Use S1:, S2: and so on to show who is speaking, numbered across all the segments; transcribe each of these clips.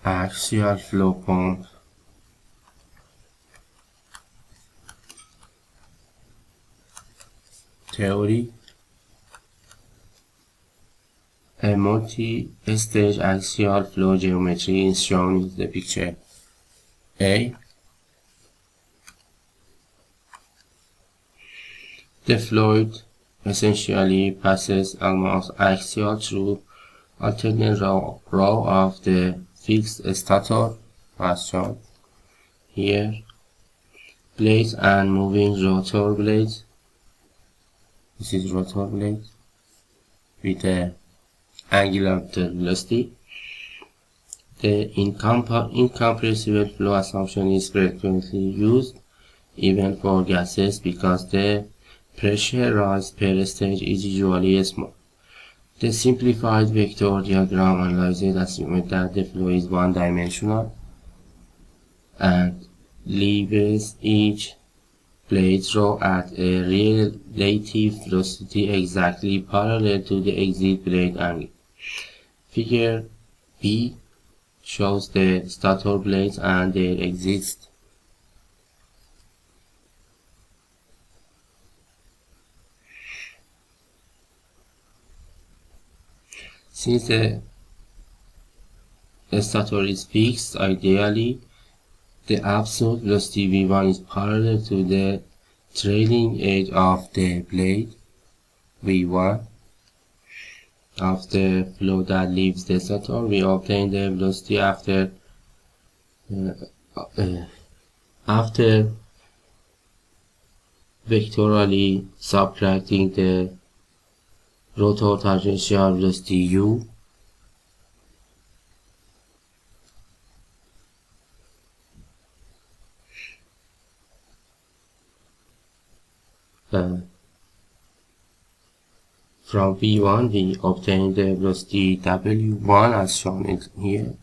S1: axial flow pump theory. A multi-stage axial flow geometry is shown in the picture A. The fluid essentially passes almost axial through alternate row of the fixed stator, as shown here, blades and moving rotor blades. This is rotor blade with the angular velocity. The incompressible flow assumption is frequently used even for gases because the pressure rise per stage is usually small. The simplified vector diagram analyzes assumes that the flow is one-dimensional and leaves each blade row at a relative velocity exactly parallel to the exit blade angle. Figure B shows the stator blades and their exits. Since the stator is fixed, ideally, the absolute velocity V1 is parallel to the trailing edge of the blade V1 of the flow that leaves the stator. We obtain the velocity after vectorially subtracting the rotor tangential velocity u from V1. We obtain the velocity W1 as shown in here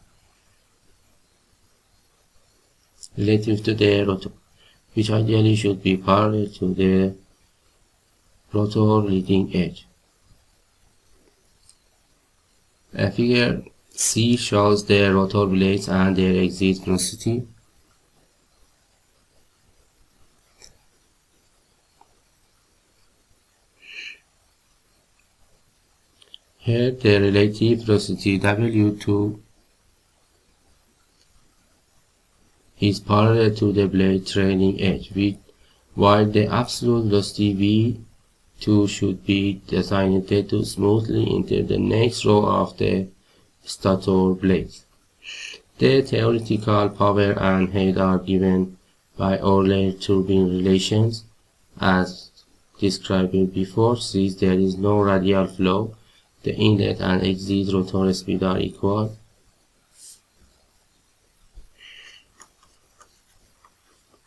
S1: relative to the rotor, which ideally should be parallel to the rotor leading edge. Figure C shows the rotor blades and their exit velocity. Here the relative velocity W2 is parallel to the blade trailing edge, while the absolute velocity V2 should be designated to smoothly enter the next row of the stator blades. The theoretical power and head are given by Euler turbine relations. As described before, since there is no radial flow, the inlet and exit rotor speed are equal.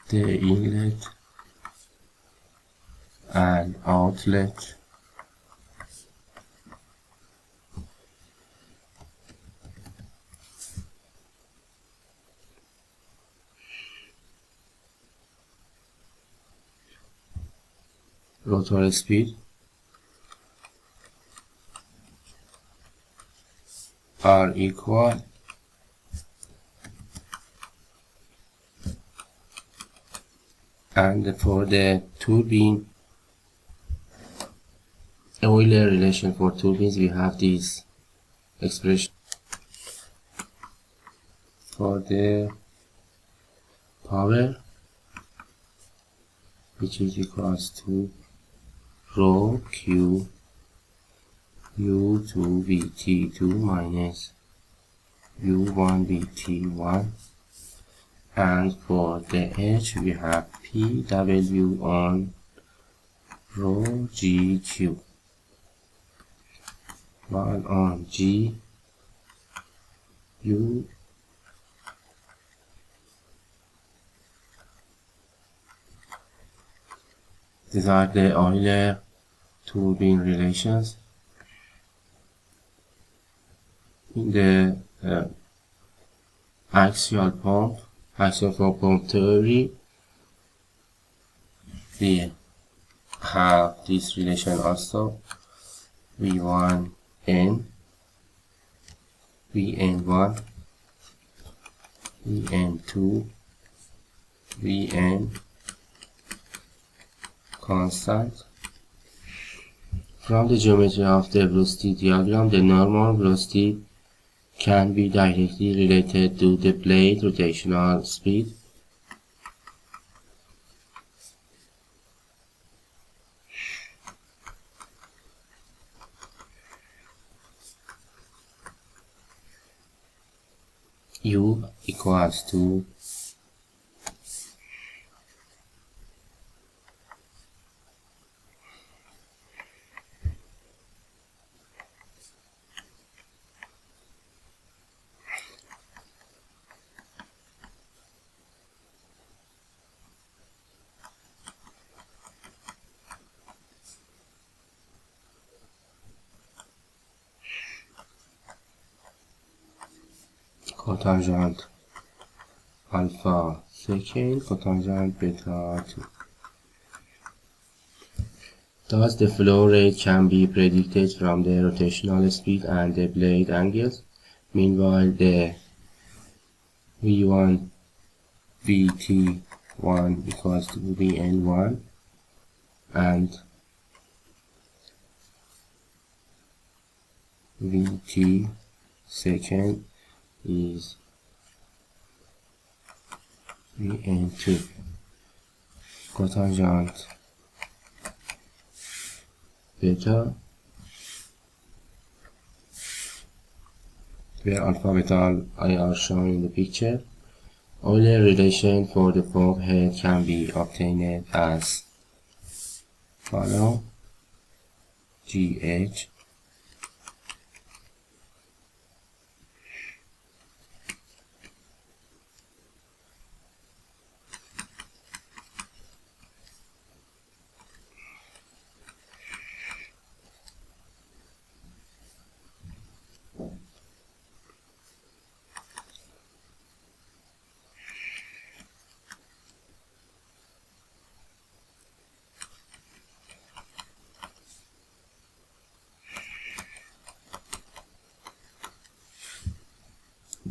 S1: The inlet and outlet rotor speed are equal and for the turbine Euler relation for turbines we have this expression for the power, which is equals to rho q u2 vt2 minus u1 vt1, and for the h we have pw on rho gq 1 on g u These are the Euler turbine relations. In the axial flow pump theory, we have this relation also, V1n, Vn1 Vn2 Vn constant. From the geometry of the velocity diagram, the normal velocity can be directly related to the blade rotational speed. U equals to cotangent alpha second cotangent beta 2. Thus, the flow rate can be predicted from the rotational speed and the blade angles. Meanwhile, the V1 Vt1 equals to Vn1 and Vt second is Vn2. Cotangent beta, where alpha beta are shown in the picture. Euler relation for the foam head can be obtained as follows: GH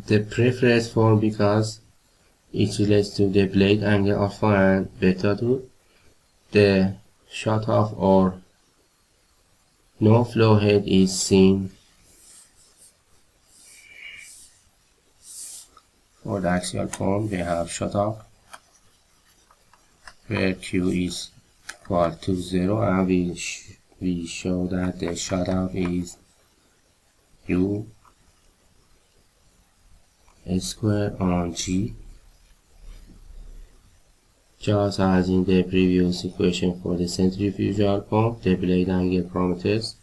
S1: the preferred form because it relates to the blade angle alpha and beta 2. The shut off or no flow head is seen for the axial form. We have shut off where Q is equal to 0, and we show that the shut off is U square on G, just as in the previous equation for the centrifugal pump. The blade angle parameters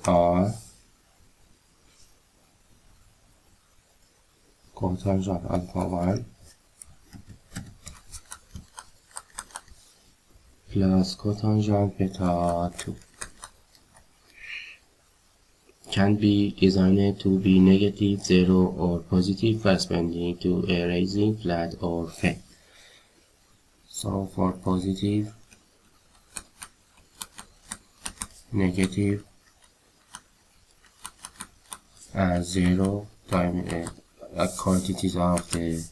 S1: are cotangent alpha 1 plus cotangent beta 2 can be designed to be negative, 0 or positive corresponding to a rising, flat or fade. So for positive, negative and 0 time quantities of the.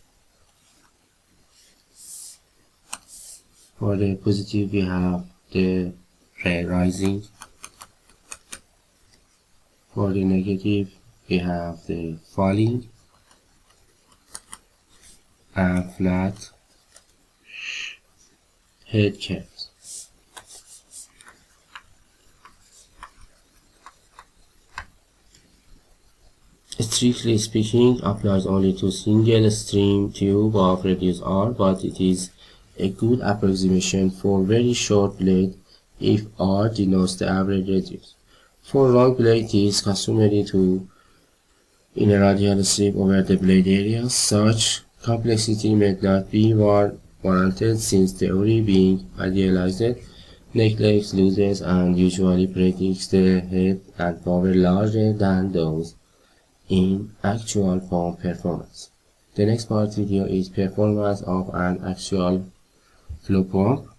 S1: For the positive we have the rising. For the negative we have the falling and flat head curves. Strictly speaking, applies only to single stream tube of radius r, but it is a good approximation for very short blade if r denotes the average radius. For long blade, it is customary to in a radial strip over the blade area. Such complexity may not be warranted since theory, being idealized, neglects losses and usually predicts the head and power larger than those in actual pump performance. The next part video is performance of an axial flow pump.